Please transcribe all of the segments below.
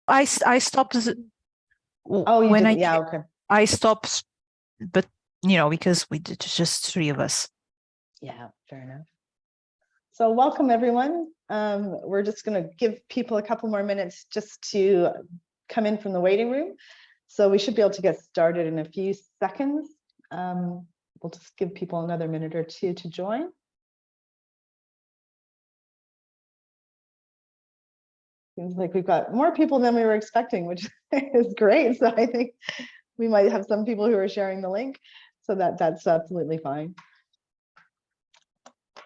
I stopped Oh, you when did? Yeah, okay. I stopped, but because we did just three of us. Yeah, fair enough. So welcome everyone. We're just going to give people a couple more minutes just to come in from the waiting room. So we should be able to get started in a few seconds. We'll just give people another minute or two to join. Seems like we've got more people than we were expecting, which is great. So I think we might have some people who are sharing the link, so that's absolutely fine.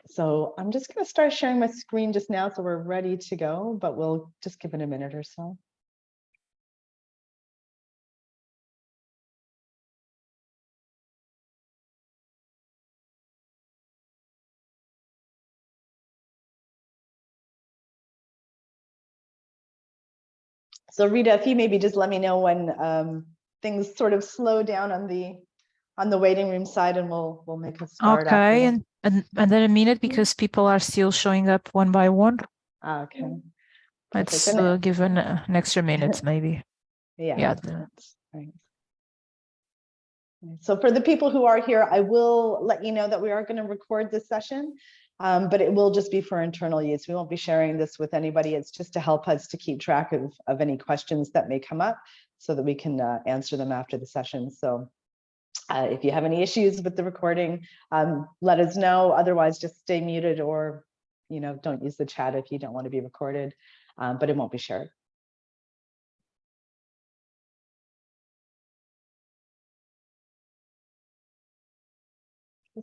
So I'm just going to start sharing my screen just now, so we're ready to go, but we'll just give it a minute or so. So Rita, if you maybe just let me know when things sort of slow down on the waiting room side, and we'll make a start. Okay, after and then a minute, because people are still showing up one by one. Okay. Let's Perfect. give an extra minute, maybe. Yeah. That's right. So for the people who are here, I will let you know that we are going to record this session, but it will just be for internal use. We won't be sharing this with anybody. It's just to help us to keep track of any questions that may come up, so that we can answer them after the session. So if you have any issues with the recording, let us know. Otherwise, just stay muted, or don't use the chat if you don't want to be recorded, but it won't be shared.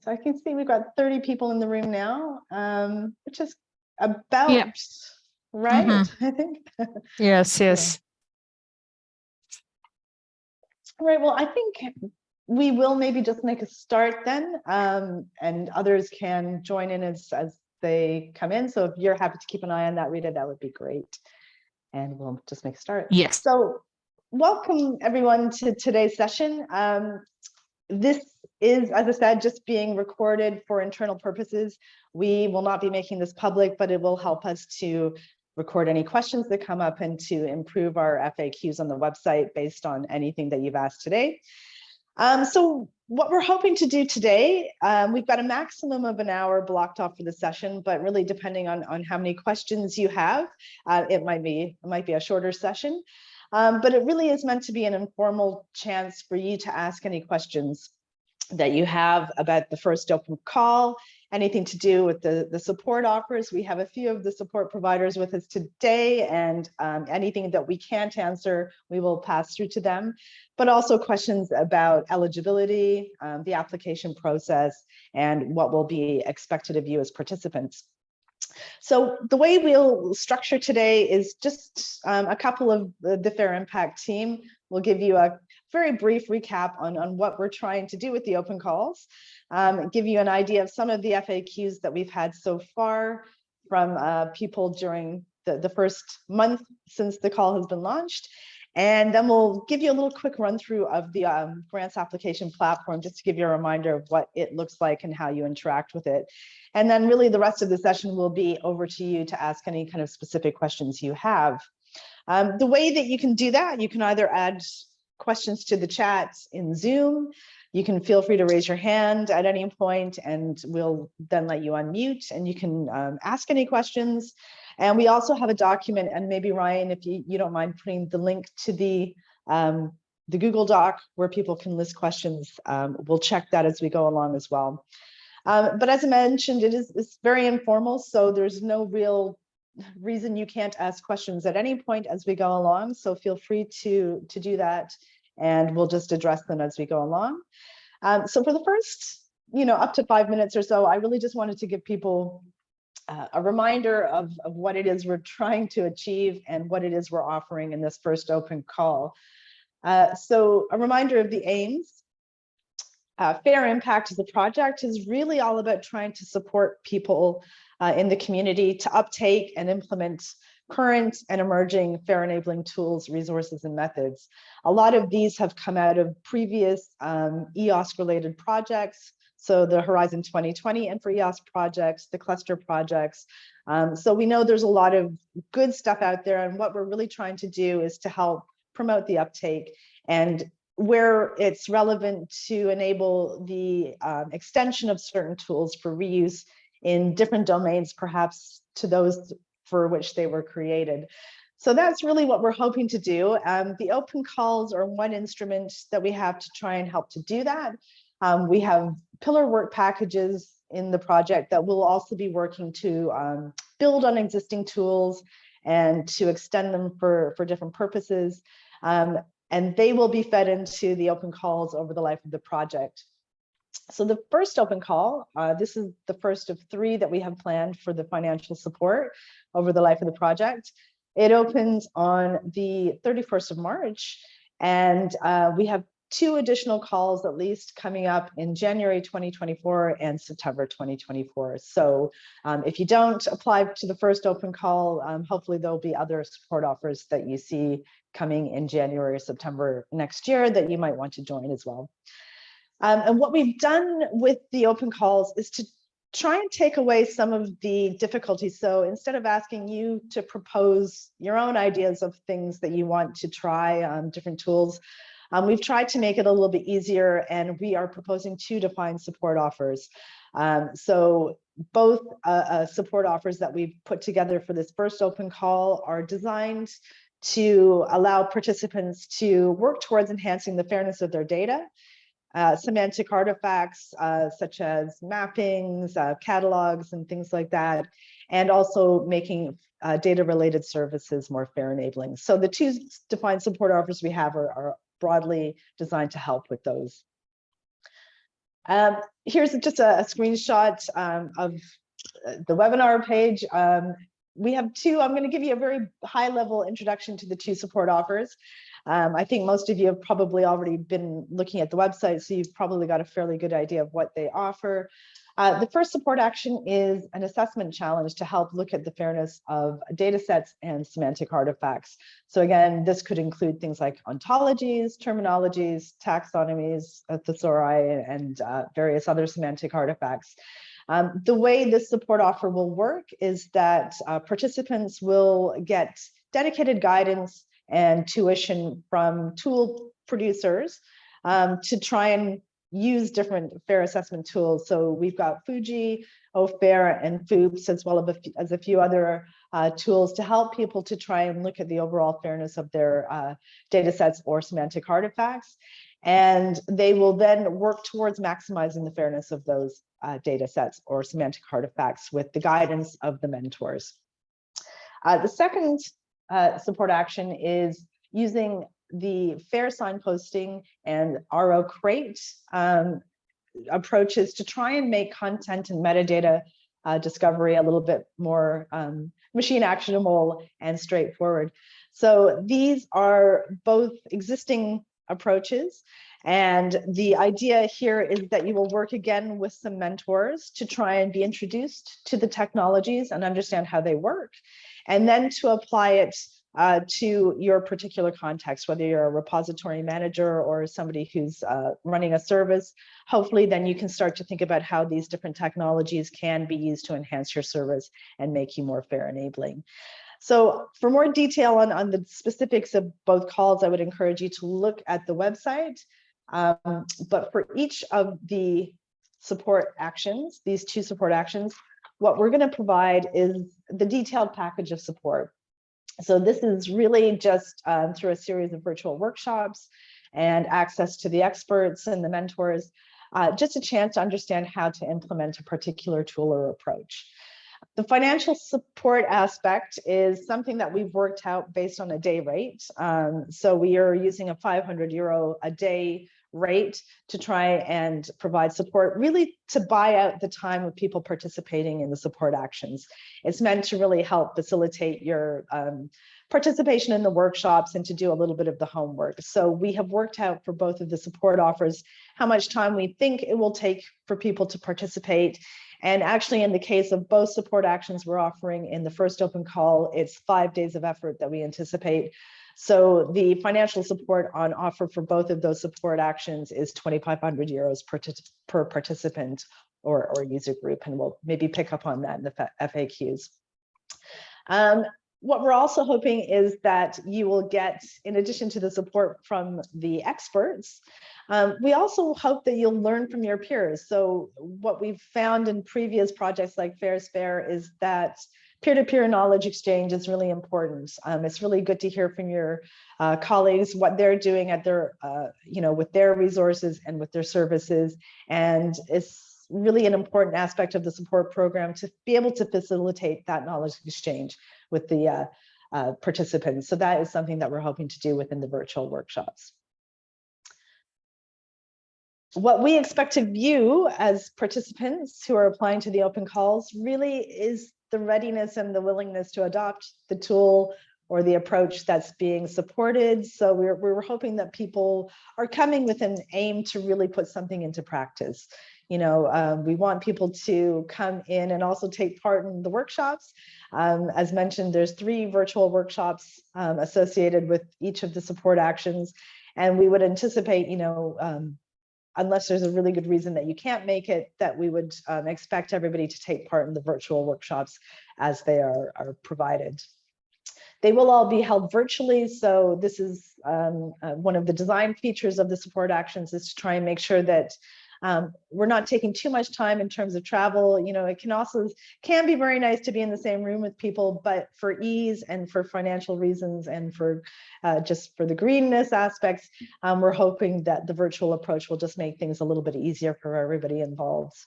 So I can see we've got 30 people in the room now, which is about right, I think. Yes. All right, well, I think we will maybe just make a start then, and others can join in as they come in. So if you're happy to keep an eye on that, Rita, that would be great. And we'll just make a start. Yes. So welcome everyone to today's session. This is, as I said, just being recorded for internal purposes. We will not be making this public, but it will help us to record any questions that come up and to improve our FAQs on the website based on anything that you've asked today. So what we're hoping to do today, we've got a maximum of an hour blocked off for the session, but really depending on how many questions you have, it might be a shorter session. But it really is meant to be an informal chance for you to ask any questions that you have about the first open call, anything to do with the support offers. We have a few of the support providers with us today, and anything that we can't answer, we will pass through to them, but also questions about eligibility, the application process, and what will be expected of you as participants. So the way we'll structure today is just a couple of the Fair Impact team will give you a very brief recap on what we're trying to do with the open calls, give you an idea of some of the FAQs that we've had so far from people during the first month since the call has been launched. And then we'll give you a little quick run through of the grants application platform, just to give you a reminder of what it looks like and how you interact with it. And then really the rest of the session will be over to you to ask any kind of specific questions you have. The way that you can do that, you can either add questions to the chat in Zoom. You can feel free to raise your hand at any point, and we'll then let you unmute and you can ask any questions. And we also have a document, and maybe Ryan, if you don't mind putting the link to the Google Doc where people can list questions, we'll check that as we go along as well. But as I mentioned, it's very informal, so there's no real reason you can't ask questions at any point as we go along. So feel free to do that, and we'll just address them as we go along. So for the first, up to 5 minutes or so, I really just wanted to give people a reminder of what it is we're trying to achieve and what it is we're offering in this first open call. So a reminder of the aims. Fair Impact as a project is really all about trying to support people in the community to uptake and implement current and emerging fair enabling tools, resources, and methods. A lot of these have come out of previous EOSC related projects, So the Horizon 2020 and for EOS projects, the cluster projects. So we know there's a lot of good stuff out there, and what we're really trying to do is to help promote the uptake, and where it's relevant to enable the extension of certain tools for reuse in different domains, perhaps to those for which they were created. So that's really what we're hoping to do. The open calls are one instrument that we have to try and help to do that. We have pillar work packages in the project that will also be working to build on existing tools and to extend them for different purposes. And they will be fed into the open calls over the life of the project. So the first open call, this is the first of 3 that we have planned for the financial support over the life of the project. It opens on the 31st of March, and we have 2 additional calls at least coming up in January 2024 and September 2024. So if you don't apply to the first open call, hopefully there'll be other support offers that you see coming in January or September next year that you might want to join as well. And what we've done with the open calls is to try and take away some of the difficulties. So instead of asking you to propose your own ideas of things that you want to try on different tools, we've tried to make it a little bit easier, and we are proposing 2 defined support offers. So both support offers that we've put together for this first open call are designed to allow participants to work towards enhancing the fairness of their data. Semantic artifacts such as mappings, catalogs, and things like that, and also making data-related services more fair enabling. So the 2 defined support offers we have are broadly designed to help with those. Here's just a screenshot of the webinar page. We have 2, I'm going to give you a very high-level introduction to the 2 support offers. I think most of you have probably already been looking at the website, so you've probably got a fairly good idea of what they offer. The first support action is an assessment challenge to help look at the fairness of data sets and semantic artifacts. So again, this could include things like ontologies, terminologies, taxonomies, thesauri, and various other semantic artifacts. The way this support offer will work is that participants will get dedicated guidance and tuition from tool producers to try and use different fair assessment tools. So we've got Fuji, OFAIR, and FOOPS, as well as a few other tools to help people to try and look at the overall fairness of their data sets or semantic artifacts. And they will then work towards maximizing the fairness of those data sets or semantic artifacts with the guidance of the mentors. The second support action is using the fair signposting and RO crate approaches to try and make content and metadata discovery a little bit more machine actionable and straightforward. So these are both existing approaches, and the idea here is that you will work again with some mentors to try and be introduced to the technologies and understand how they work, and then to apply it to your particular context, whether you're a repository manager or somebody who's running a service. Hopefully then you can start to think about how these different technologies can be used to enhance your service and make you more fair enabling. So for more detail on the specifics of both calls, I would encourage you to look at the website. But for each of the support actions, these 2 support actions, what we're going to provide is the detailed package of support. So this is really just through a series of virtual workshops and access to the experts and the mentors, just a chance to understand how to implement a particular tool or approach. The financial support aspect is something that we've worked out based on a day rate. So we are using a €500 a day rate to try and provide support, really to buy out the time of people participating in the support actions. It's meant to really help facilitate your participation in the workshops and to do a little bit of the homework. So we have worked out for both of the support offers how much time we think it will take for people to participate. And actually, in the case of both support actions we're offering in the first open call, it's 5 days of effort that we anticipate. So the financial support on offer for both of those support actions is 2,500 euros per participant or user group, and we'll maybe pick up on that in the FAQs. What we're also hoping is that you will get, in addition to the support from the experts, we also hope that you'll learn from your peers. So what we've found in previous projects like Fairs Fair is that peer-to-peer knowledge exchange is really important. It's really good to hear from your colleagues, what they're doing at their, with their resources and with their services. And it's really an important aspect of the support program to be able to facilitate that knowledge exchange with the participants. So that is something that we're hoping to do within the virtual workshops. What we expect of you as participants who are applying to the open calls really is the readiness and the willingness to adopt the tool or the approach that's being supported. So we're hoping that people are coming with an aim to really put something into practice. We want people to come in and also take part in the workshops. As mentioned, there's 3 virtual workshops associated with each of the support actions. And we would anticipate, unless there's a really good reason that you can't make it, that we would expect everybody to take part in the virtual workshops as they are provided. They will all be held virtually. So this is one of the design features of the support actions, is to try and make sure that we're not taking too much time in terms of travel. It can be very nice to be in the same room with people, but for ease and for financial reasons and for just for the greenness aspects, we're hoping that the virtual approach will just make things a little bit easier for everybody involved.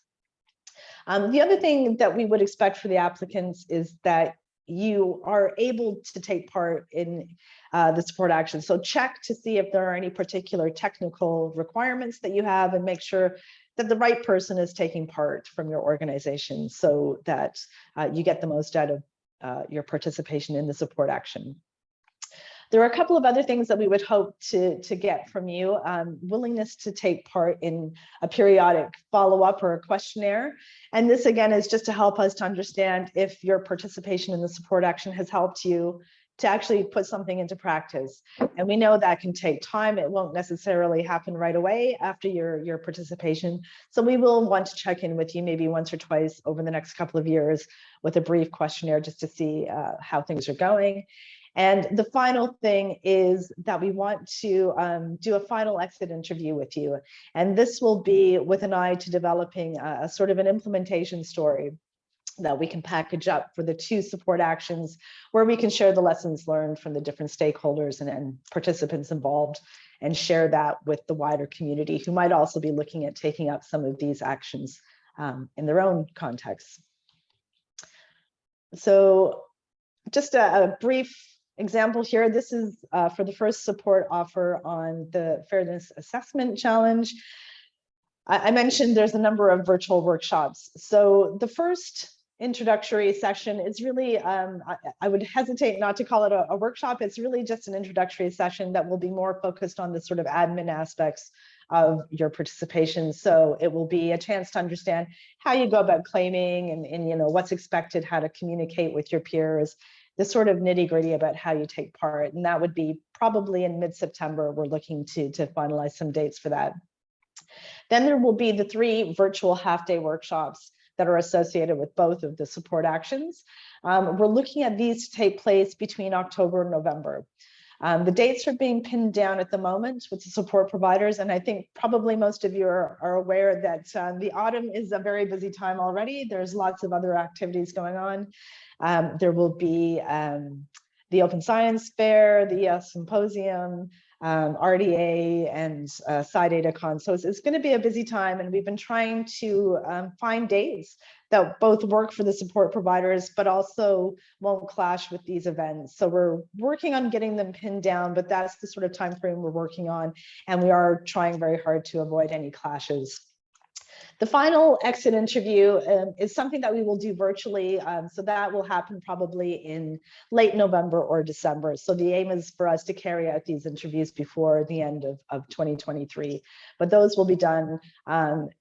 The other thing that we would expect for the applicants is that you are able to take part in the support action. So check to see if there are any particular technical requirements that you have, and make sure that the right person is taking part from your organization, so that you get the most out of your participation in the support action. There are a couple of other things that we would hope to get from you. Willingness to take part in a periodic follow-up or a questionnaire. And this, again, is just to help us to understand if your participation in the support action has helped you to actually put something into practice. And we know that can take time. It won't necessarily happen right away after your participation. So we will want to check in with you maybe once or twice over the next couple of years with a brief questionnaire, just to see how things are going. And the final thing is that we want to do a final exit interview with you. And this will be with an eye to developing a sort of an implementation story that we can package up for the 2 support actions, where we can share the lessons learned from the different stakeholders and participants involved, and share that with the wider community who might also be looking at taking up some of these actions in their own contexts. So just a brief example here. This is for the first support offer on the Fairness Assessment Challenge. I mentioned there's a number of virtual workshops. So the first introductory session is really, I would hesitate not to call it a workshop. It's really just an introductory session that will be more focused on the sort of admin aspects of your participation. So it will be a chance to understand how you go about claiming and what's expected, how to communicate with your peers, the sort of nitty-gritty about how you take part. And that would be probably in mid-September. We're looking to finalize some dates for that. Then there will be the 3 virtual half-day workshops that are associated with both of the support actions. We're looking at these to take place between October and November. The dates are being pinned down at the moment with the support providers, and I think probably most of you are aware that the autumn is a very busy time already. There's lots of other activities going on. There will be the Open Science Fair, the ES Symposium, RDA, and SciDataCon. So it's going to be a busy time, and we've been trying to find dates that both work for the support providers, but also won't clash with these events. So we're working on getting them pinned down, but that's the sort of time frame we're working on, and we are trying very hard to avoid any clashes. The final exit interview is something that we will do virtually. So that will happen probably in late November or December. So the aim is for us to carry out these interviews before the end of 2023, but those will be done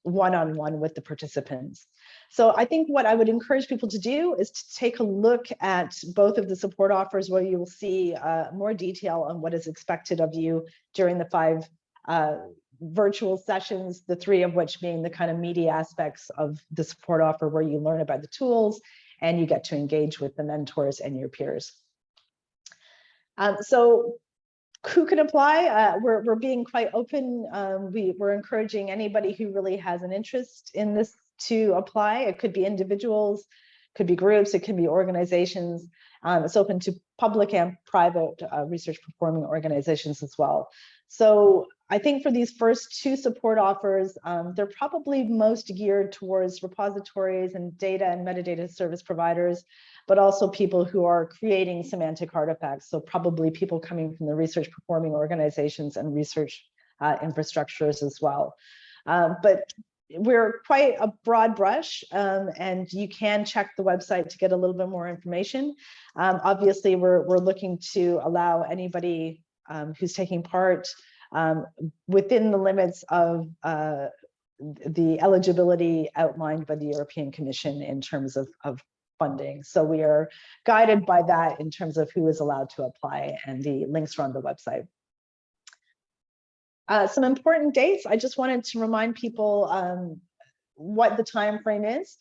one-on-one with the participants. So I think what I would encourage people to do is to take a look at both of the support offers, where you will see more detail on what is expected of you during the 5 virtual sessions, the 3 of which being the kind of meaty aspects of the support offer, where you learn about the tools and you get to engage with the mentors and your peers. So who can apply? We're being quite open. We're encouraging anybody who really has an interest in this to apply. It could be individuals, could be groups, it can be organizations. It's open to public and private research performing organizations as well. So I think for these first 2 support offers, they're probably most geared towards repositories and data and metadata service providers, but also people who are creating semantic artifacts. So probably people coming from the research performing organizations and research infrastructures as well. But we're quite a broad brush, and you can check the website to get a little bit more information. Obviously, we're looking to allow anybody who's taking part within the limits of the eligibility outlined by the European Commission in terms of funding. So we are guided by that in terms of who is allowed to apply, and the links are on the website. Some important dates. I just wanted to remind people what the time frame is.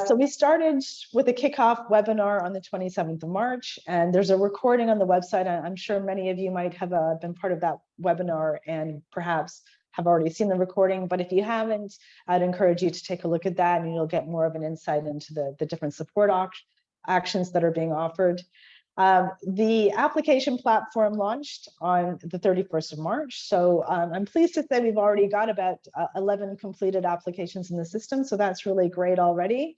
So we started with a kickoff webinar on the 27th of March, and there's a recording on the website. I'm sure many of you might have been part of that webinar and perhaps have already seen the recording, but if you haven't, I'd encourage you to take a look at that, and you'll get more of an insight into the different support actions that are being offered. The application platform launched on the 31st of March. So I'm pleased to say we've already got about 11 completed applications in the system. So that's really great already.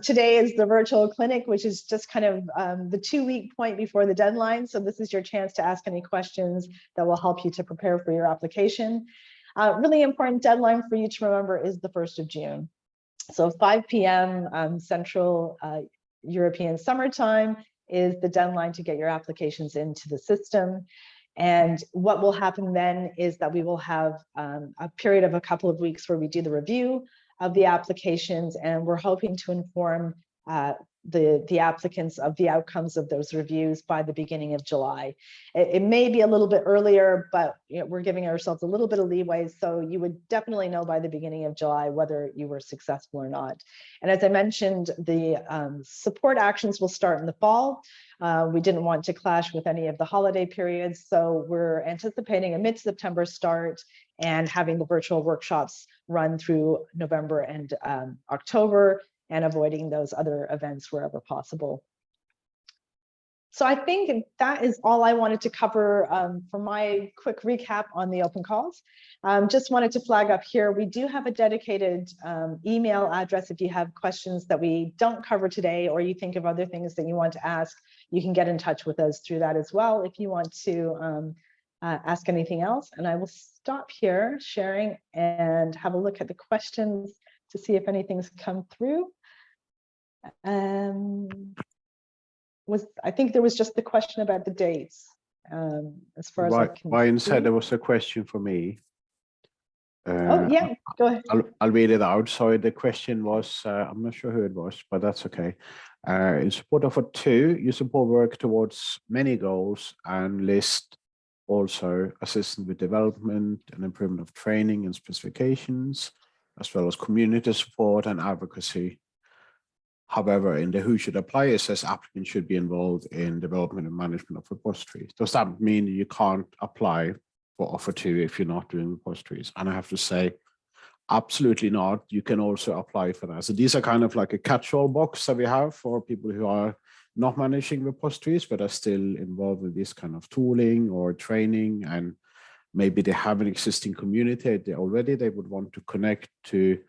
Today is the virtual clinic, which is just kind of the 2-week point before the deadline. So this is your chance to ask any questions that will help you to prepare for your application. Really important deadline for you to remember is the 1st of June. So 5 p.m. Central European summertime is the deadline to get your applications into the system. And what will happen then is that we will have a period of a couple of weeks where we do the review of the applications, and we're hoping to inform the applicants of the outcomes of those reviews by the beginning of July. It may be a little bit earlier, but we're giving ourselves a little bit of leeway, so you would definitely know by the beginning of July whether you were successful or not. And as I mentioned, the support actions will start in the fall. We didn't want to clash with any of the holiday periods, so we're anticipating a mid-September start and having the virtual workshops run through November and October, and avoiding those other events wherever possible. So I think that is all I wanted to cover for my quick recap on the open calls. Just wanted to flag up here, we do have a dedicated email address. If you have questions that we don't cover today, or you think of other things that you want to ask, you can get in touch with us through that as well if you want to ask anything else. And I will stop here sharing and have a look at the questions to see if anything's come through. I think there was just the question about the dates. As far as I can Ryan see. said there was a question for me. Oh yeah, go ahead. I'll read it out. Sorry, the question was, I'm not sure who it was, but that's okay. In support of 2, you support work towards many goals and list also assistance with development and improvement of training and specifications, as well as community support and advocacy. However, in the who should apply, it says applicants should be involved in development and management of repositories. Does that mean you can't apply for offer 2 if you're not doing repositories? And I have to say, absolutely not. You can also apply for that. So these are kind of like a catch-all box that we have for people who are not managing repositories, but are still involved with this kind of tooling or training, and maybe they have an existing community they would want to connect to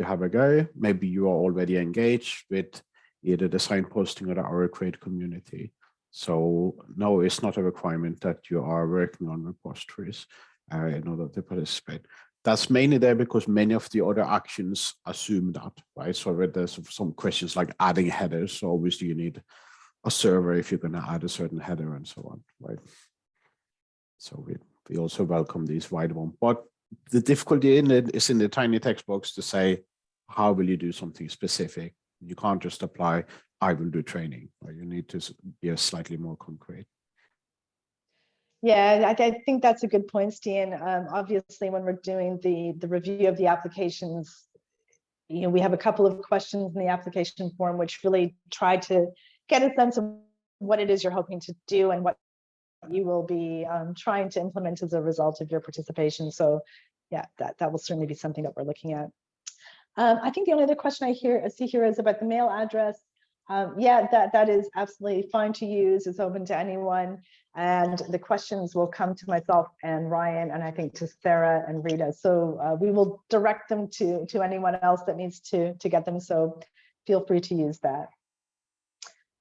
have a go. Maybe you are already engaged with either the signposting or the RA-Create community. So no, it's not a requirement that you are working on repositories in order to participate. That's mainly there because many of the other actions assume that, right? So there's some questions like adding headers. So obviously you need a server if you're going to add a certain header and so on, right? So we also welcome these wide one, but the difficulty in it is in the tiny text box to say, how will you do something specific? You can't just apply, I will do training, right? You need to be a slightly more concrete. Yeah, I think that's a good point, Stian. Obviously, when we're doing the review of the applications, we have a couple of questions in the application form which really try to get a sense of what it is you're hoping to do and what you will be trying to implement as a result of your participation. So yeah, that will certainly be something that we're looking at. I think the only other question I see here is about the mail address. Yeah, that is absolutely fine to use. It's open to anyone. And the questions will come to myself and Ryan, and I think to Sarah and Rita. So we will direct them to anyone else that needs to get them. So feel free to use that.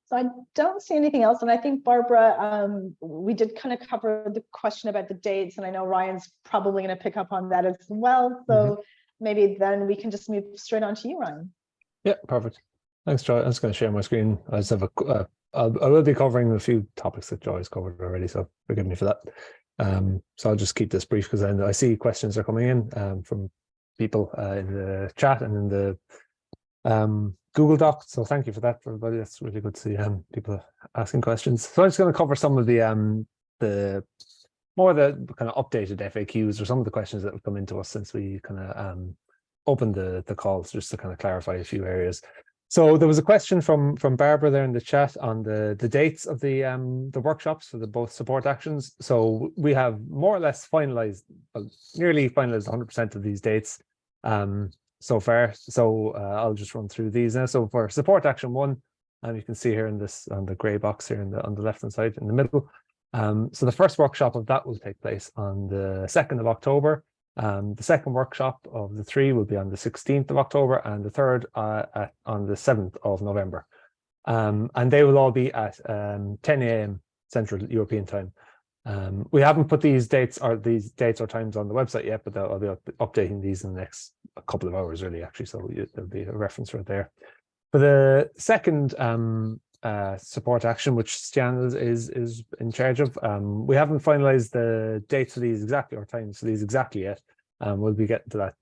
So I don't see anything else. And I think, Barbara, we did kind of cover the question about the dates. And I know Ryan's probably going to pick up on that as well. So maybe then we can just move straight on to you, Ryan. Yeah, perfect. Thanks, Joy. I'm just going to share my screen. I just have I will be covering a few topics that Joy's covered already, so forgive me for that. So I'll just keep this brief because I see questions are coming in from people in the chat and in the Google Doc. So thank you for that, everybody. That's really good to see people asking questions. So I'm just going to cover some of the more the kind of updated FAQs or some of the questions that have come into us since we kind of opened the calls, just to kind of clarify a few areas. So there was a question from Barbara there in the chat on the dates of the workshops for the both support actions. So we have more or less finalized, nearly finalized 100% of these dates so far. So I'll just run through these now. So for support action 1, you can see here in this on the grey box here on the left hand side in the middle. So the first workshop of that will take place on the 2nd of October. The second workshop of the 3 will be on the 16th of October, and the third on the 7th of November. And they will all be at 10 a.m. Central European Time. We haven't put these dates or times on the website yet, but I'll be updating these in the next couple of hours, really, actually. So there'll be a reference right there. For the second support action, which Stian is in charge of, we haven't finalized the dates for these exactly, or times for these exactly yet. We'll be getting to that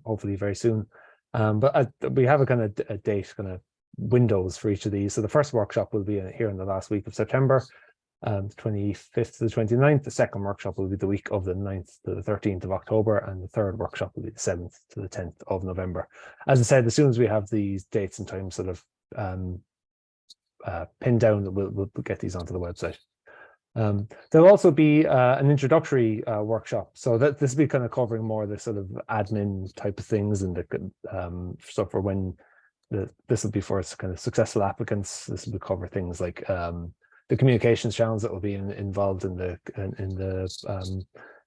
hopefully very soon. But we have a kind of a date kind of windows for each of these. So the first workshop will be here in the last week of September, the 25th to the 29th. The second workshop will be the week of the 9th to the 13th of October, and the third workshop will be the 7th to the 10th of November. As I said, as soon as we have these dates and times sort of pinned down, we'll get these onto the website. There'll also be an introductory workshop, so that this will be kind of covering more the sort of admin type of things, and the so for when this will be for kind of successful applicants. This will cover things like the communications channels that will be involved in the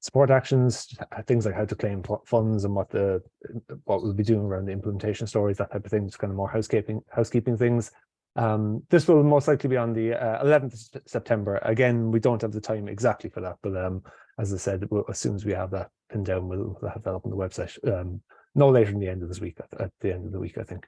support actions, things like how to claim funds and what we'll be doing around the implementation stories, that type of thing. Just kind of more housekeeping things. This will most likely be on the 11th of September. Again, we don't have the time exactly for that, but as I said, as soon as we have that pinned down, we'll have that up on the website. No later than the end of this week, at the end of the week, I think.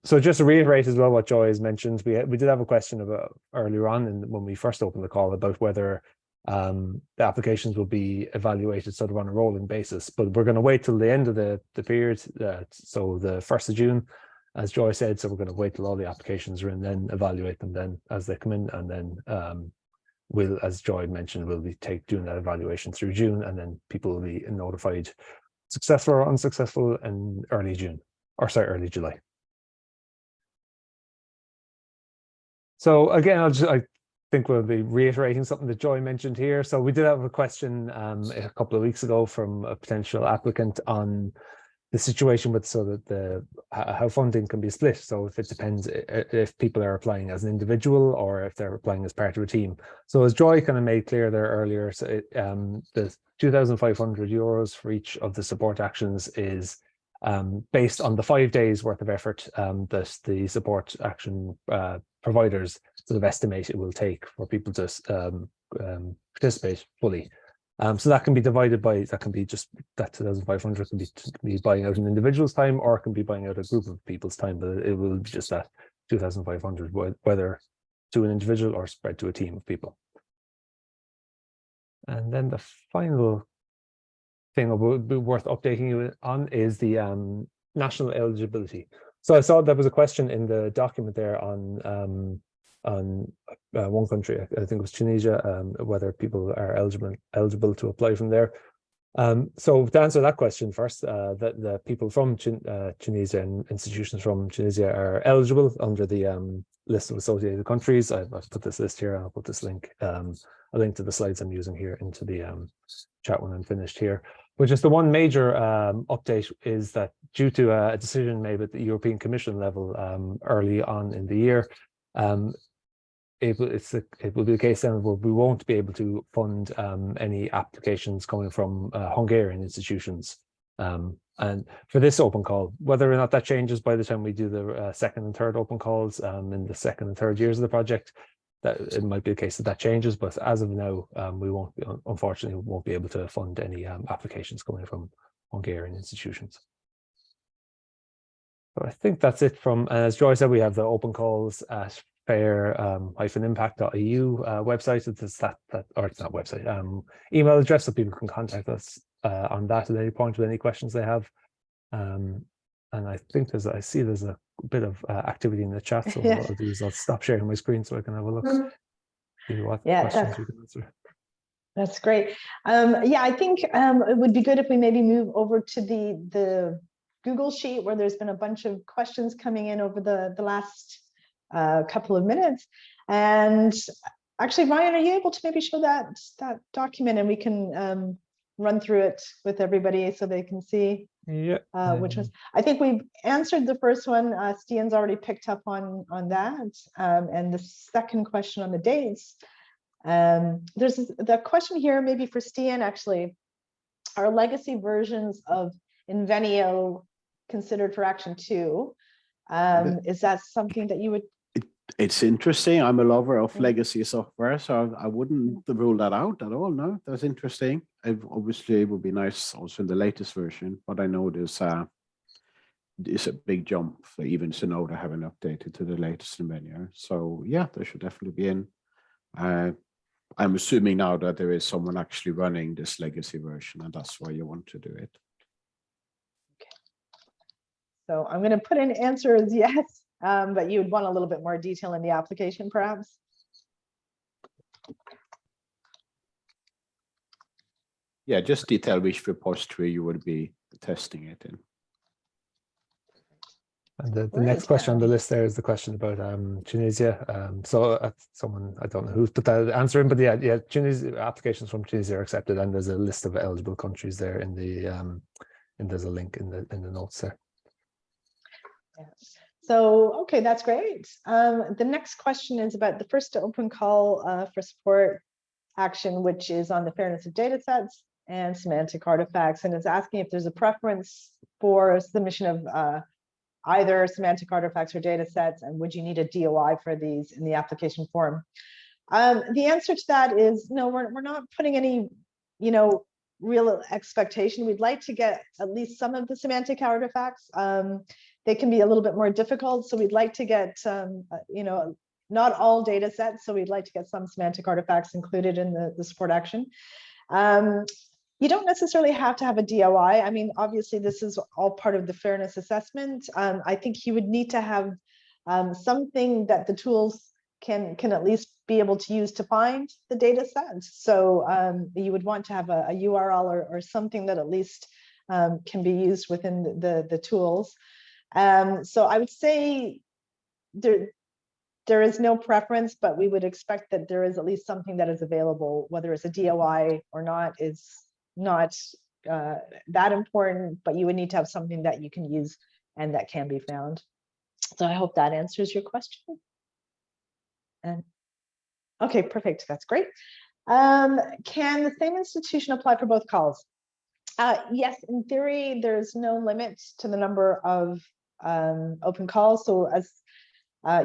So just to reiterate as well what Joy has mentioned, we did have a question about earlier on when we first opened the call about whether the applications will be evaluated sort of on a rolling basis, but we're going to wait till the end of the period, so the 1st of June, as Joy said. So we're going to wait till all the applications are in, then evaluate them then as they come in, and then we'll, as Joy mentioned, we'll be doing that evaluation through June, and then people will be notified successful or unsuccessful in early July. So again, I think we'll be reiterating something that Joy mentioned here. So we did have a question a couple of weeks ago from a potential applicant on the situation with how funding can be split. So if it depends if people are applying as an individual or if they're applying as part of a team. So as Joy kind of made clear there earlier, so the €2,500 for each of the support actions is based on the 5 days worth of effort that the support action providers sort of estimate it will take for people to participate fully. So that can be divided by, that can be just that 2,500 can be buying out an individual's time, or it can be buying out a group of people's time, but it will be just that 2,500, whether to an individual or spread to a team of people. And then the final thing would be worth updating you on is the national eligibility. So I saw there was a question in the document there on one country, I think it was Tunisia, whether people are eligible to apply from there. So to answer that question first, the people from Tunisia and institutions from Tunisia are eligible under the list of associated countries. I've put this list here, and I'll put this link, a link to the slides I'm using here into the chat when I'm finished here. But just the one major update is that due to a decision made at the European Commission level early on in the year, it will be the case then where we won't be able to fund any applications coming from Hungarian institutions. And for this open call, whether or not that changes by the time we do the second and third open calls in the second and third years of the project, that it might be the case that changes. But as of now, we won't be, unfortunately, won't be able to fund any applications coming from Hungarian institutions. So I think that's it from, as Joy said, we have the open calls at fair-impact.eu website. It's that or it's not website, email address, so people can contact us on that at any point with any questions they have. And I think I see there's a bit of activity in the chat, so what I'll do is I'll stop sharing my screen so I can have a look, see what questions we can answer. That's great. Yeah, I think it would be good if we maybe move over to the Google Sheet, where there's been a bunch of questions coming in over the last couple of minutes. And actually, Ryan, are you able to maybe show that document, and we can run through it with everybody so they can see? Yeah. Which was, I think we've answered the first one. Stian's already picked up on that. And the second question on the dates. There's the question here, maybe for Stian, actually. Are legacy versions of Invenio considered for Action 2? Is that something that you would? It's interesting. I'm a lover of legacy software, so I wouldn't rule that out at all. No, that's interesting. Obviously, it would be nice also in the latest version, but I know there's a big jump for even Sonota having updated to the latest menu. So yeah, they should definitely be in. I'm assuming now that there is someone actually running this legacy version, and that's why you want to do it. Okay. So I'm going to put in answer as yes. But you would want a little bit more detail in the application, perhaps. Yeah, just detail which repository you would be testing it in. And the next question on the list there is the question about Tunisia. So someone, I don't know who's put that answer in, but yeah, Tunisia applications from Tunisia are accepted, and there's a list of eligible countries there in the and there's a link in the notes there. Yeah. So, okay, that's great. The next question is about the first open call for support action, which is on the fairness of data sets and semantic artifacts, and it's asking if there's a preference for submission of either semantic artifacts or data sets, and would you need a DOI for these in the application form? The answer to that is no, we're not putting any, real expectation. We'd like to get at least some of the semantic artifacts. They can be a little bit more difficult, so we'd like to get, not all data sets, so we'd like to get some semantic artifacts included in the support action. You don't necessarily have to have a DOI. I mean, obviously, this is all part of the fairness assessment. I think you would need to have something that the tools can at least be able to use to find the data set. So you would want to have a URL or something that at least can be used within the tools. So I would say there is no preference, but we would expect that there is at least something that is available. Whether it's a DOI or not is not that important, but you would need to have something that you can use and that can be found. So I hope that answers your question. And okay, perfect. That's great. Can the same institution apply for both calls? Yes, in theory, there's no limit to the number of open calls. So as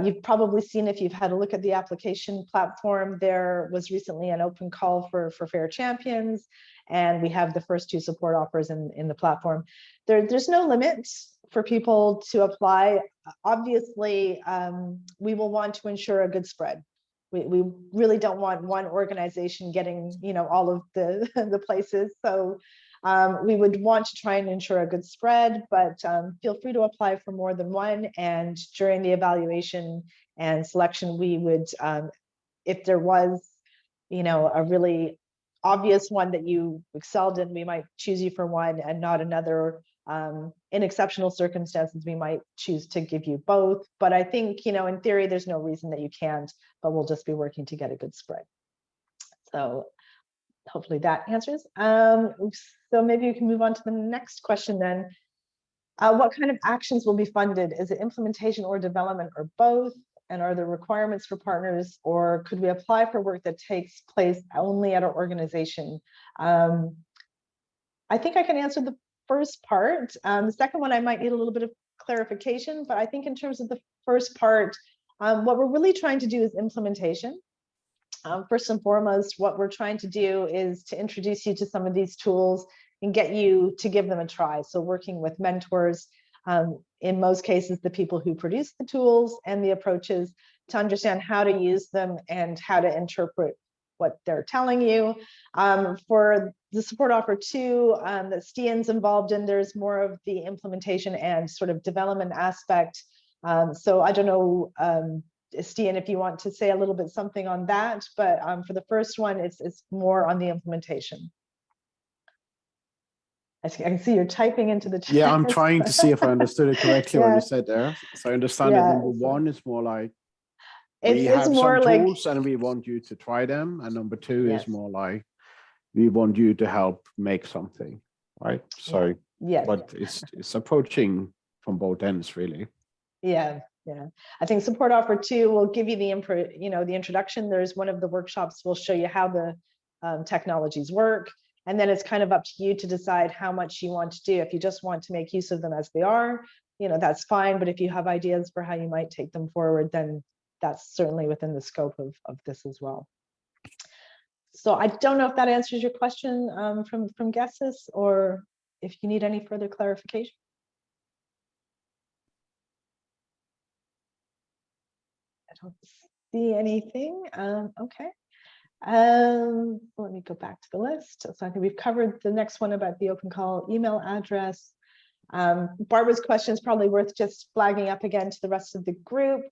You've probably seen, if you've had a look at the application platform, there was recently an open call for Fair Champions, and we have the first 2 support offers in the platform. There's no limit for people to apply. Obviously, we will want to ensure a good spread. We really don't want one organization getting, all of the, the places. So we would want to try and ensure a good spread, but feel free to apply for more than one. And during the evaluation and selection, we would, if there was, a really obvious one that you excelled in, we might choose you for one and not another. In exceptional circumstances, we might choose to give you both. But I think, in theory, there's no reason that you can't, but we'll just be working to get a good spread. So hopefully that answers. So maybe we can move on to the next question then. What kind of actions will be funded? Is it implementation or development or both? And are there requirements for partners, or could we apply for work that takes place only at our organization? I think I can answer the first part. The second one, I might need a little bit of clarification, but I think in terms of the first part, what we're really trying to do is implementation. First and foremost, what we're trying to do is to introduce you to some of these tools and get you to give them a try. So working with mentors, in most cases, the people who produce the tools and the approaches, to understand how to use them and how to interpret what they're telling you. For the support offer 2 that Stian's involved in, there's more of the implementation and sort of development aspect. So I don't know, Stian, if you want to say a little bit something on that, but for the first one, it's more on the implementation. I can see you're typing into the chat. Yeah, I'm trying to see if I understood it correctly what you said there. So I understand that number 1 is more like we have some tools and we want you to try them, and number 2 is more like we want you to help make something, right? So but it's approaching from both ends, really. Yeah. I think support offer 2 will give you the introduction. There's one of the workshops will show you how the technologies work, and then it's kind of up to you to decide how much you want to do. If you just want to make use of them as they are, that's fine. But if you have ideas for how you might take them forward, then that's certainly within the scope of this as well. So I don't know if that answers your question from guesses, or if you need any further clarification. I don't see anything. Okay. Let me go back to the list. So I think we've covered the next one about the open call email address. Barbara's question is probably worth just flagging up again to the rest of the group.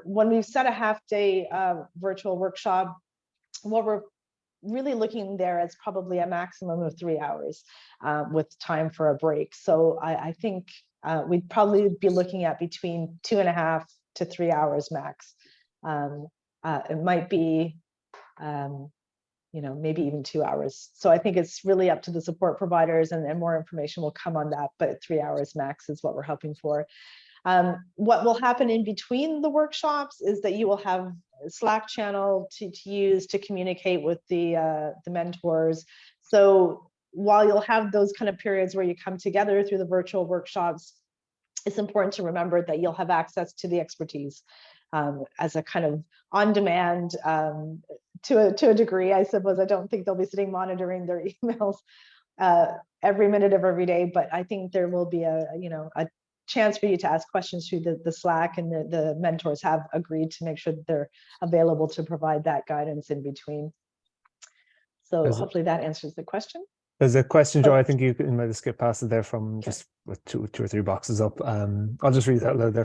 When we've set a half-day virtual workshop, what we're really looking there is probably a maximum of 3 hours with time for a break. So I think we'd probably be looking at between 2.5 to 3 hours max. It might be maybe even 2 hours. So I think it's really up to the support providers, and more information will come on that, but 3 hours max is what we're hoping for. What will happen in between the workshops is that you will have a Slack channel to use to communicate with the mentors. So while you'll have those kind of periods where you come together through the virtual workshops, it's important to remember that you'll have access to the expertise as a kind of on-demand to a degree, I suppose. I don't think they'll be sitting monitoring their emails every minute of every day, but I think there will be a chance for you to ask questions through the Slack, and the mentors have agreed to make sure that they're available to provide that guidance in between. So hopefully that answers the question. There's a question, Joe. I think you might have skipped past it there from just with two or three boxes up. I'll just read that out loud there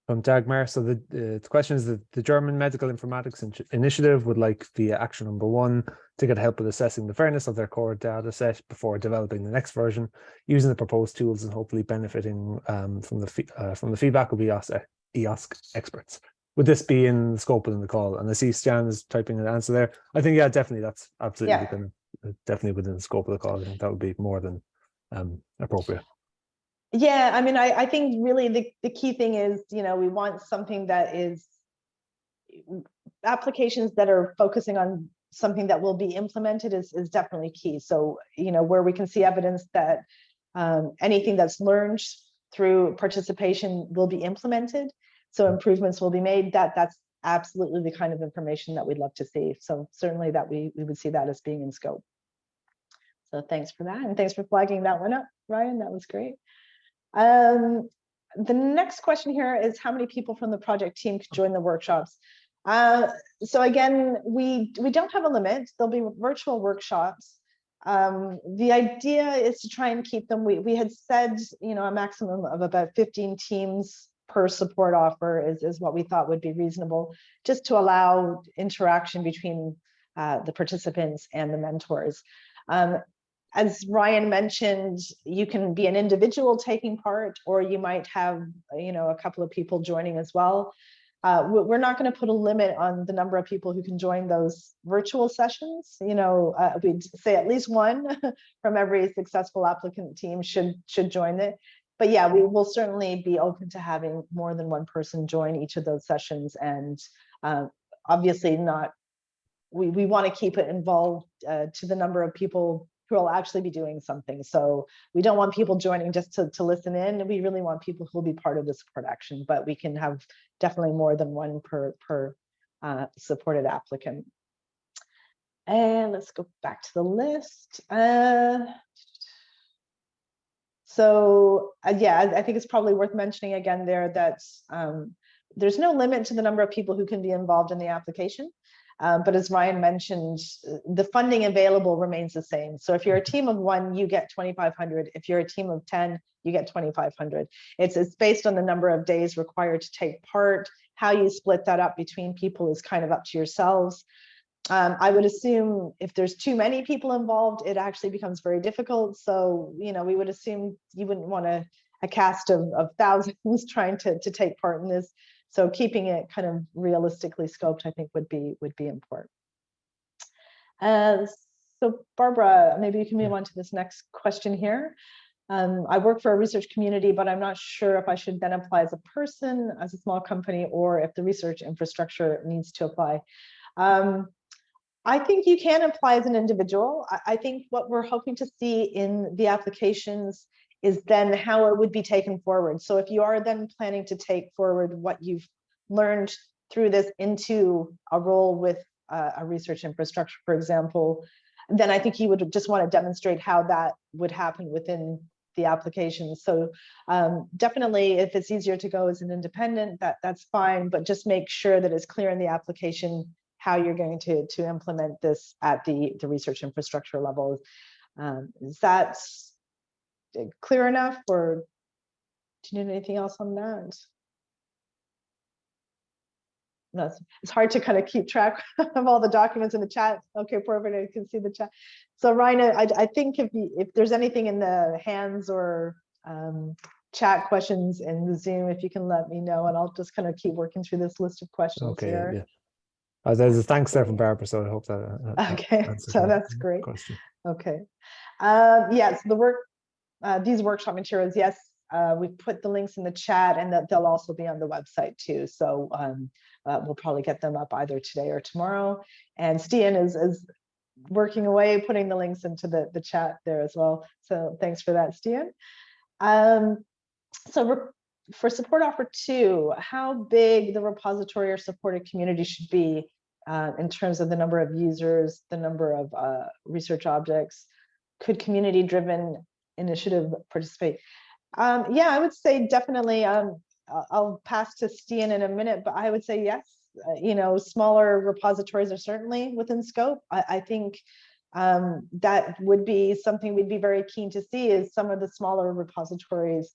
from Dagmar. So the question is that the German Medical Informatics Initiative would like via action number 1 to get help with assessing the fairness of their core data set before developing the next version, using the proposed tools and hopefully benefiting from the feedback of EOSC experts. Would this be in the scope within the call? And I see Stian is typing an answer there. I think, yeah, definitely, that's absolutely definitely within the scope of the call. I think that would be more than appropriate. Yeah, I mean, I think really the key thing is, we want something that is applications that are focusing on something that will be implemented is definitely key. So, where we can see evidence that anything that's learned through participation will be implemented. So improvements will be made. That's absolutely the kind of information that we'd love to see. So certainly that we would see that as being in scope. So thanks for that. And thanks for flagging that one up, Ryan. That was great. The next question here is how many people from the project team could join the workshops? So again, we don't have a limit. There'll be virtual workshops. The idea is to try and keep them, we had said, you know, a maximum of about 15 teams per support offer is what we thought would be reasonable, just to allow interaction between the participants and the mentors. As Ryan mentioned, you can be an individual taking part, or you might have, you know, a couple of people joining as well. We're not going to put a limit on the number of people who can join those virtual sessions. You know, we'd say at least one from every successful applicant team should join it. But yeah, we will certainly be open to having more than one person join each of those sessions, and obviously not. We want to keep it involved to the number of people who will actually be doing something. So we don't want people joining just to listen in. We really want people who will be part of the support action, but we can have definitely more than one per supported applicant. And let's go back to the list. Yeah, I think it's probably worth mentioning again there that there's no limit to the number of people who can be involved in the application. But as Ryan mentioned, the funding available remains the same. So if you're a team of 1, you get 2,500. If you're a team of 10, you get 2,500. It's based on the number of days required to take part. How you split that up between people is kind of up to yourselves. I would assume if there's too many people involved, it actually becomes very difficult. So, you know, we would assume you wouldn't want a cast of thousands trying to take part in this. So keeping it kind of realistically scoped, I think would be important. So Barbara, maybe you can move on to this next question here. I work for a research community, but I'm not sure if I should then apply as a person, as a small company, or if the research infrastructure needs to apply. I think you can apply as an individual. I think what we're hoping to see in the applications is then how it would be taken forward. So if you are then planning to take forward what you've learned through this into a role with a research infrastructure, for example, then I think you would just want to demonstrate how that would happen within the application. So definitely, if it's easier to go as an independent, that's fine, but just make sure that it's clear in the application how you're going to implement this at the research infrastructure level. Is that clear enough, or do you need anything else on that? No, it's hard to kind of keep track of all the documents in the chat. Okay, perfect, I can see the chat. So Ryan, I think if there's anything in the hands or chat questions in the Zoom, if you can let me know, and I'll just kind of keep working through this list of questions here. Yeah. There's a thanks there from Barbara, so I hope that okay, so that's great. Question. Okay, yes, these workshop materials, yes, we put the links in the chat, and that they'll also be on the website too. So we'll probably get them up either today or tomorrow. And Stian is working away, putting the links into the chat there as well. So thanks for that, Stian. So for support offer 2, how big the repository or supported community should be in terms of the number of users, the number of research objects? Could community-driven initiative participate? Yeah, I would say definitely. I'll pass to Stian in a minute, but I would say yes. You know, smaller repositories are certainly within scope. I think that would be something we'd be very keen to see, is some of the smaller repositories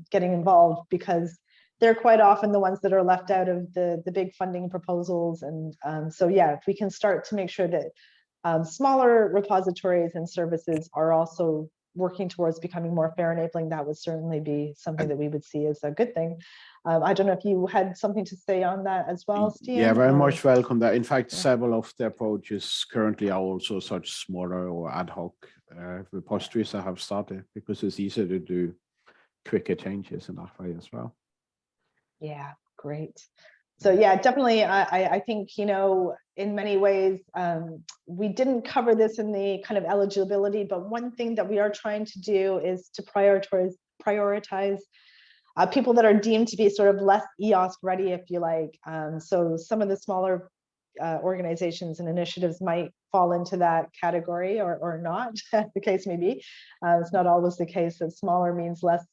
getting involved, because they're quite often the ones that are left out of the big funding proposals. And so yeah, if we can start to make sure that smaller repositories and services are also working towards becoming more fair enabling, that would certainly be something that we would see as a good thing. I don't know if you had something to say on that as well, Stian? Yeah, very much welcome that. In fact, several of the approaches currently are also such smaller or ad hoc repositories that have started, because it's easier to do quicker changes in that way as well. Yeah, great. So yeah, definitely. I think, you know, in many ways, we didn't cover this in the kind of eligibility, but one thing that we are trying to do is to prioritize people that are deemed to be sort of less EOSC ready, if you like. So some of the smaller organizations and initiatives might fall into that category or not, the case may be. It's not always the case that smaller means less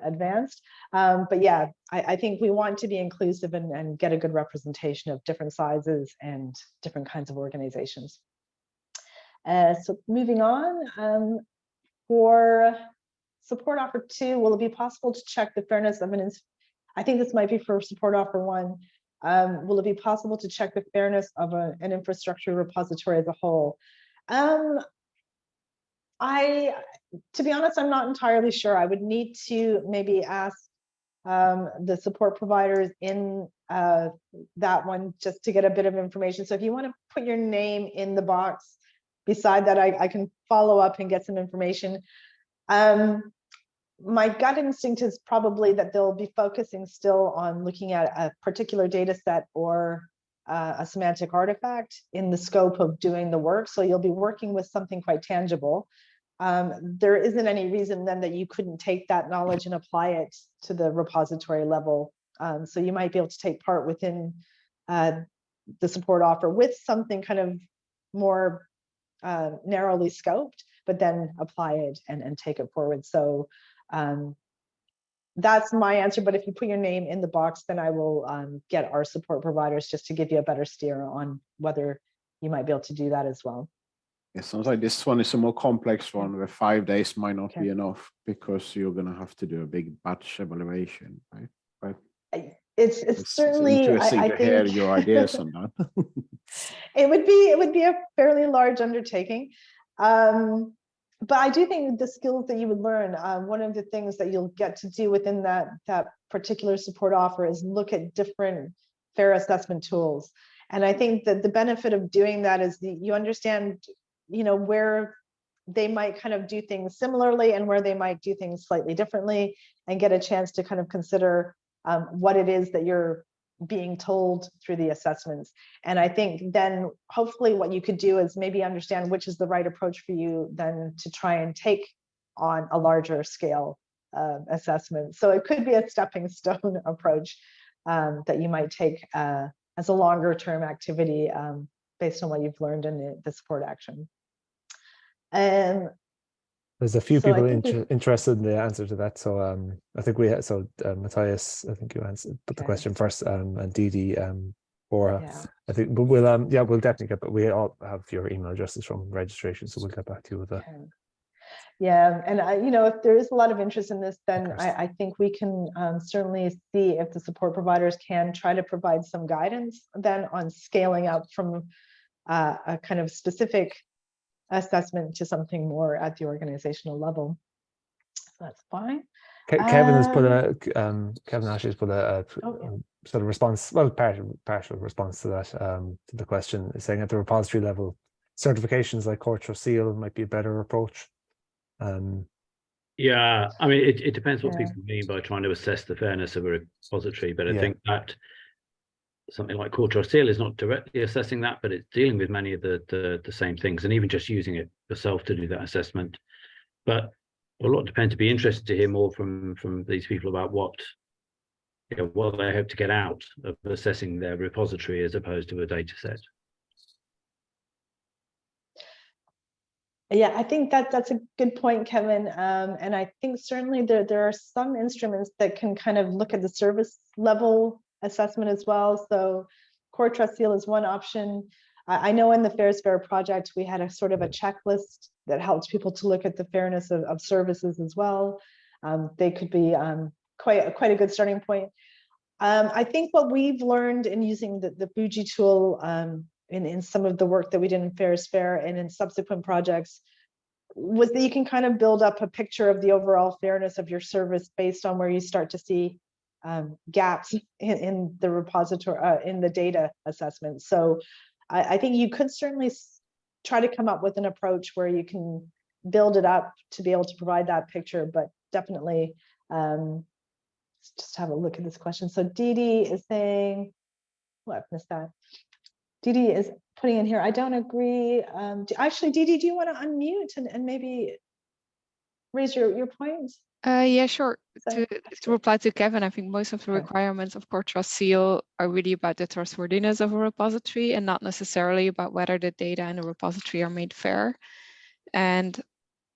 advanced. But yeah, I think we want to be inclusive and get a good representation of different sizes and different kinds of organizations. So moving on, for support offer 2, will it be possible to check the fairness of I think this might be for support offer 1. Will it be possible to check the fairness of an infrastructure repository as a whole? To be honest, I'm not entirely sure. I would need to maybe ask the support providers in that one just to get a bit of information. So if you want to put your name in the box beside that, I can follow up and get some information. My gut instinct is probably that they'll be focusing still on looking at a particular data set or a semantic artifact in the scope of doing the work. So you'll be working with something quite tangible. There isn't any reason then that you couldn't take that knowledge and apply it to the repository level. So you might be able to take part within the support offer with something kind of more narrowly scoped, but then apply it and take it forward. So that's my answer. But if you put your name in the box, then I will get our support providers just to give you a better steer on whether you might be able to do that as well. It sounds like this one is a more complex one where 5 days might not be enough because you're going to have to do a big batch evaluation, right? But it's certainly interesting I to think hear your ideas on that. it would be a fairly large undertaking. But I do think the skills that you would learn, one of the things that you'll get to do within that particular support offer is look at different fair assessment tools. And I think that the benefit of doing that is you understand, where they might kind of do things similarly and where they might do things slightly differently, and get a chance to kind of consider what it is that you're being told through the assessments. And I think then hopefully what you could do is maybe understand which is the right approach for you then to try and take on a larger scale assessment. So it could be a stepping stone approach that you might take as a longer term activity based on what you've learned in the support action. And there's a few people interested in the answer to that. So I think we had, Matthias, I think you answered, put the question first, and Didi, Bora. Yeah. I think, but we'll definitely get, but we all have your email addresses from registration, so we'll get back to you with that. Okay. Yeah, and if there is a lot of interest in this, then I think we can certainly see if the support providers can try to provide some guidance then on scaling up from a kind of specific assessment to something more at the organizational level. So that's fine. Kevin has put Kevin Ashley has put a sort of response, well, partial response to that, to the question, saying at the repository level, certifications like Core Trust Seal might be a better approach. Yeah, I mean, it depends what people mean by trying to assess the fairness of a repository, but I think that something like Core Trust Seal is not directly assessing that, but it's dealing with many of the same things, and even just using it yourself to do that assessment. But a lot depends. To be interested to hear more from these people about what they hope to get out of assessing their repository as opposed to a data set. Yeah, I think that's a good point, Kevin. And I think certainly there are some instruments that can kind of look at the service level assessment as well. So Core Trust Seal is one option. I know in the Fair's Fair project, we had a sort of a checklist that helped people to look at the fairness of services as well. They could be quite a good starting point. I think what we've learned in using the Bougie tool in some of the work that we did in Fair's Fair and in subsequent projects was that you can kind of build up a picture of the overall fairness of your service based on where you start to see gaps in the repository, in the data assessment. So I think you could certainly try to come up with an approach where you can build it up to be able to provide that picture, but definitely just have a look at this question. So Didi is saying, I've missed that. Didi is putting in here, I don't agree. Actually, Didi, do you want to unmute and maybe raise your points? Yeah, sure. So- To reply to Kevin, I think most of the Okay. requirements of Core Trust Seal are really about the trustworthiness of a repository and not necessarily about whether the data in a repository are made fair. And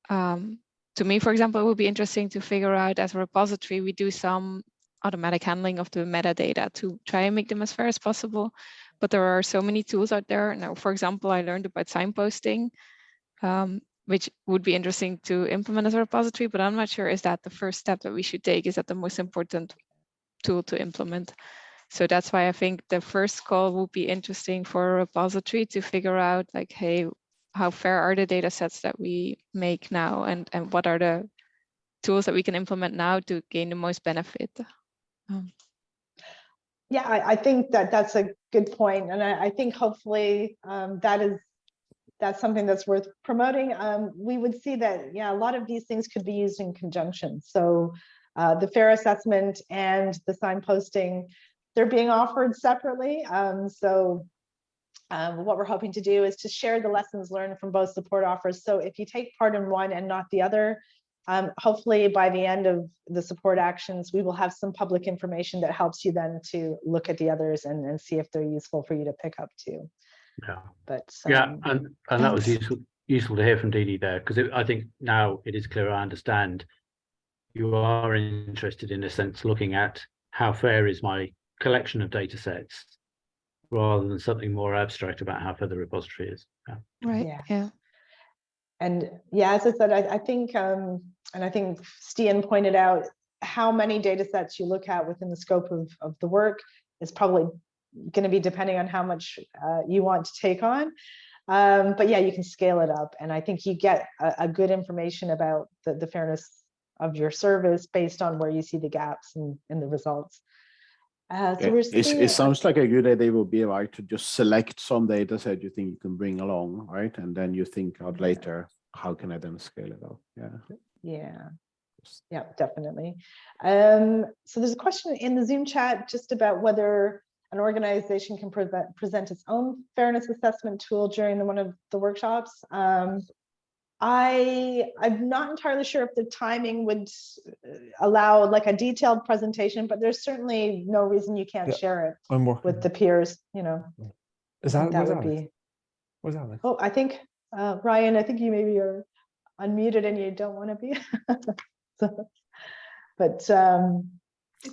to me, for example, it would be interesting to figure out as a repository, we do some automatic handling of the metadata to try and make them as fair as possible. But there are so many tools out there. Now, for example, I learned about signposting, which would be interesting to implement as a repository, but I'm not sure, is that the first step that we should take? Is that the most important tool to implement? So that's why I think the first call would be interesting for a repository to figure out like, hey, how fair are the data sets that we make now, and what are the tools that we can implement now to gain the most benefit? Yeah, I think that's a good point, and I think hopefully that's something that's worth promoting. We would see that, yeah, a lot of these things could be used in conjunction. So the fair assessment and the signposting, they're being offered separately. What we're hoping to do is to share the lessons learned from both support offers. So if you take part in one and not the other, hopefully by the end of the support actions, we will have some public information that helps you then to look at the others and see if they're useful for you to pick up too. Yeah. But Yeah, and that was thanks. useful to hear from Dee Dee there, because I think now it is clear. I understand you are interested in a sense looking at how fair is my collection of data sets, rather than something more abstract about how fair the repository is. Yeah. Right. Yeah. Yeah. And yeah, as I said, I think, and I think Stian pointed out, how many data sets you look at within the scope of the work is probably going to be depending on how much you want to take on. But yeah, you can scale it up. And I think you get a good information about the fairness of your service based on where you see the gaps in the results. So we're seeing, it sounds like a good idea would be, right, to just select some data set you think you can bring along, right? And then you think out later, how can I then scale it up? Yeah, definitely. So there's a question in the Zoom chat just about whether an organization can present its own fairness assessment tool during one of the workshops. I'm not entirely sure if the timing would allow like a detailed presentation, but there's certainly no reason you can't share it with the peers, you know. Is that would be. What's that? Oh, I think Ryan, I think you maybe are unmuted and you don't want to be. But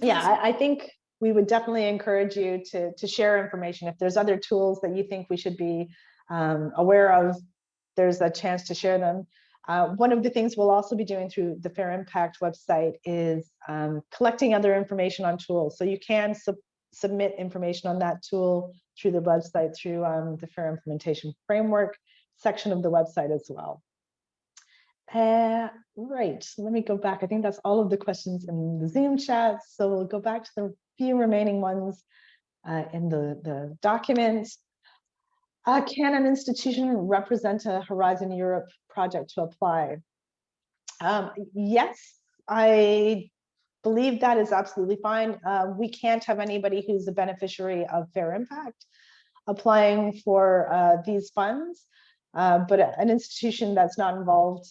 yeah, I think we would definitely encourage you to share information. If there's other tools that you think we should be aware of, there's a chance to share them. One of the things we'll also be doing through the Fair Impact website is collecting other information on tools. So you can submit information on that tool through the website, through the Fair Implementation Framework section of the website as well. Right, let me go back. I think that's all of the questions in the Zoom chat. So we'll go back to the few remaining ones in the document. Can an institution represent a Horizon Europe project to apply? Yes, I believe that is absolutely fine. We can't have anybody who's a beneficiary of Fair Impact applying for these funds, but an institution that's not involved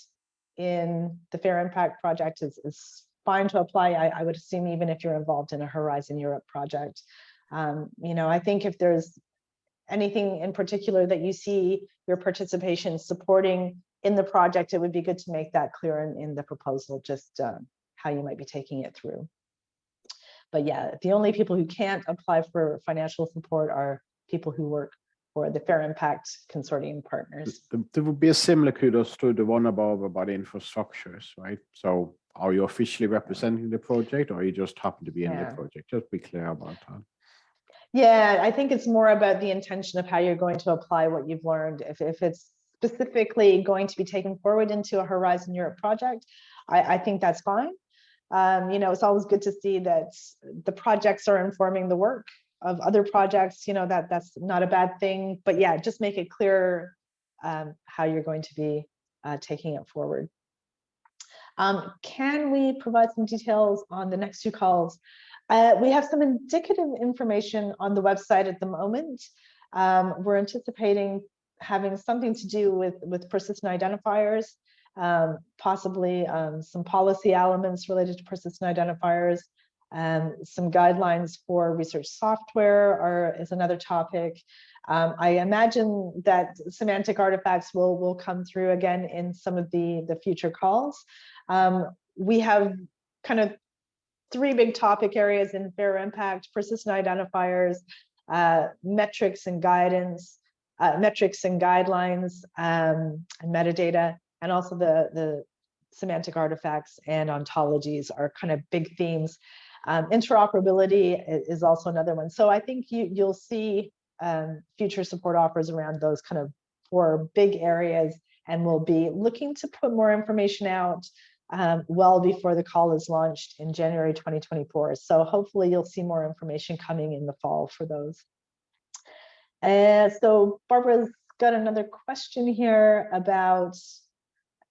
in the Fair Impact project is fine to apply. I would assume even if you're involved in a Horizon Europe project. You know, I think if there's anything in particular that you see your participation supporting in the project, it would be good to make that clear in the proposal, just how you might be taking it through. But yeah, the only people who can't apply for financial support are people who work for the Fair Impact Consortium partners. There would be a similar kudos to the one above about infrastructures, right? So are you officially representing the project, or you just happen to be in the project? Just be clear about that. Yeah, I think it's more about the intention of how you're going to apply what you've learned. If it's specifically going to be taken forward into a Horizon Europe project, I think that's fine. You know, it's always good to see that the projects are informing the work of other projects, you know, that's not a bad thing. But yeah, just make it clear how you're going to be taking it forward. Can we provide some details on the next two calls? We have some indicative information on the website at the moment. We're anticipating having something to do with persistent identifiers possibly some policy elements related to persistent identifiers, some guidelines for research software is another topic. I imagine that semantic artifacts will come through again in some of the future calls. We have kind of 3 big topic areas in fair impact: persistent identifiers, metrics and guidance, metrics and guidelines, and metadata, and also the semantic artifacts and ontologies are kind of big themes. Interoperability is also another one. So I think you'll see future support offers around those kind of 4 big areas, and we'll be looking to put more information out well before the call is launched in January 2024. So hopefully you'll see more information coming in the fall for those. So Barbara's got another question here about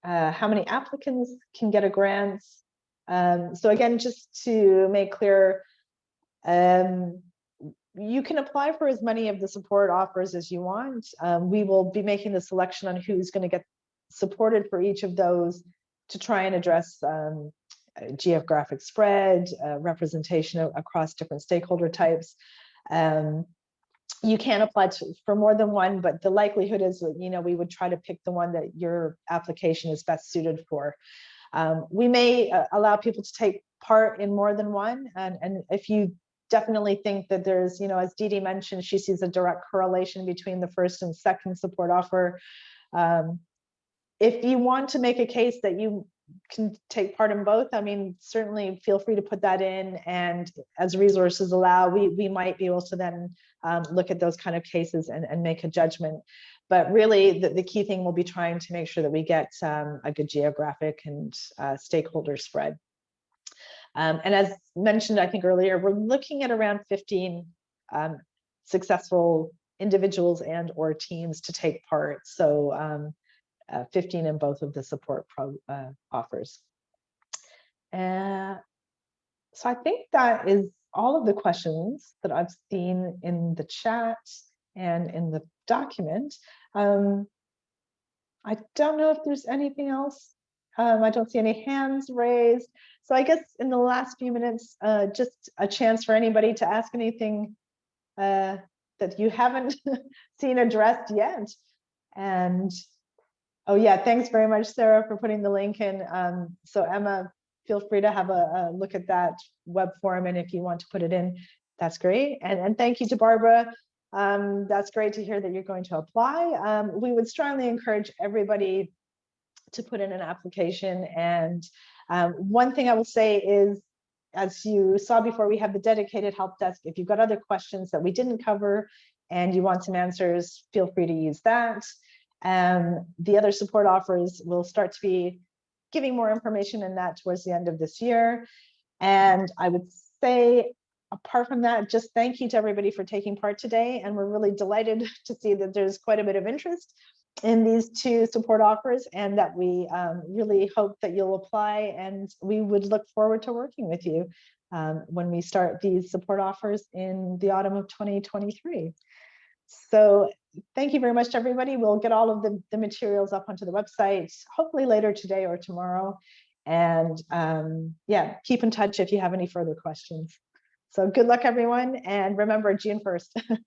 how many applicants can get a grant. So again, just to make clear, you can apply for as many of the support offers as you want. We will be making the selection on who's going to get supported for each of those to try and address geographic spread, representation across different stakeholder types. You can apply for more than one, but the likelihood is that, you know, we would try to pick the one that your application is best suited for. We may allow people to take part in more than one, and if you definitely think that there's, you know, as Dee Dee mentioned, she sees a direct correlation between the first and second support offer. If you want to make a case that you can take part in both, I mean, certainly feel free to put that in, and as resources allow, we might be able to then look at those kind of cases and make a judgment. But really, the key thing will be trying to make sure that we get a good geographic and stakeholder spread. And as mentioned, I think earlier, we're looking at around 15 successful individuals and or teams to take part. So 15 in both of the support offers. So I think that is all of the questions that I've seen in the chat and in the document. I don't know if there's anything else. I don't see any hands raised. So I guess in the last few minutes, just a chance for anybody to ask anything that you haven't seen addressed yet. And oh yeah, thanks very much, Sarah, for putting the link in. So Emma, feel free to have a look at that web form, and if you want to put it in, that's great. And thank you to Barbara. That's great to hear that you're going to apply. We would strongly encourage everybody to put in an application. And one thing I will say is, as you saw before, we have the dedicated help desk. If you've got other questions that we didn't cover and you want some answers, feel free to use that. The other support offers will start to be giving more information in that towards the end of this year. And I would say, apart from that, just thank you to everybody for taking part today. And we're really delighted to see that there's quite a bit of interest in these 2 support offers, and that we really hope that you'll apply. And we would look forward to working with you when we start these support offers in the autumn of 2023. So thank you very much to everybody. We'll get all of the materials up onto the website, hopefully later today or tomorrow. And yeah, keep in touch if you have any further questions. So good luck, everyone. And remember, June 1st,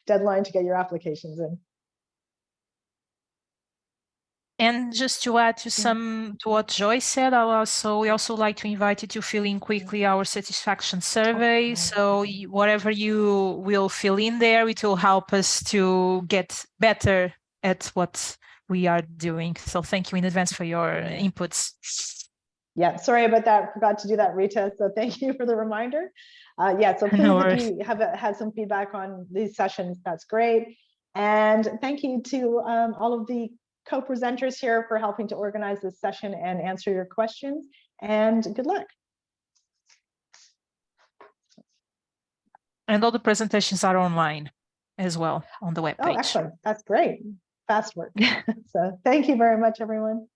deadline to get your applications in. And just to add to what Joy said, we also like to invite you to fill in quickly our satisfaction survey. So whatever you will fill in there, it will help us to get better at what we are doing. So thank you in advance for your inputs. Yeah, sorry about that. Forgot to do that, Rita. So thank you for the reminder. Yeah, so please, if you have some feedback on these sessions, that's great. And thank you to all of the co-presenters here for helping to organize this session and answer your questions, and good luck. And all the presentations are online as well on the webpage. Oh, excellent. That's great. Fast work. So thank you very much, everyone.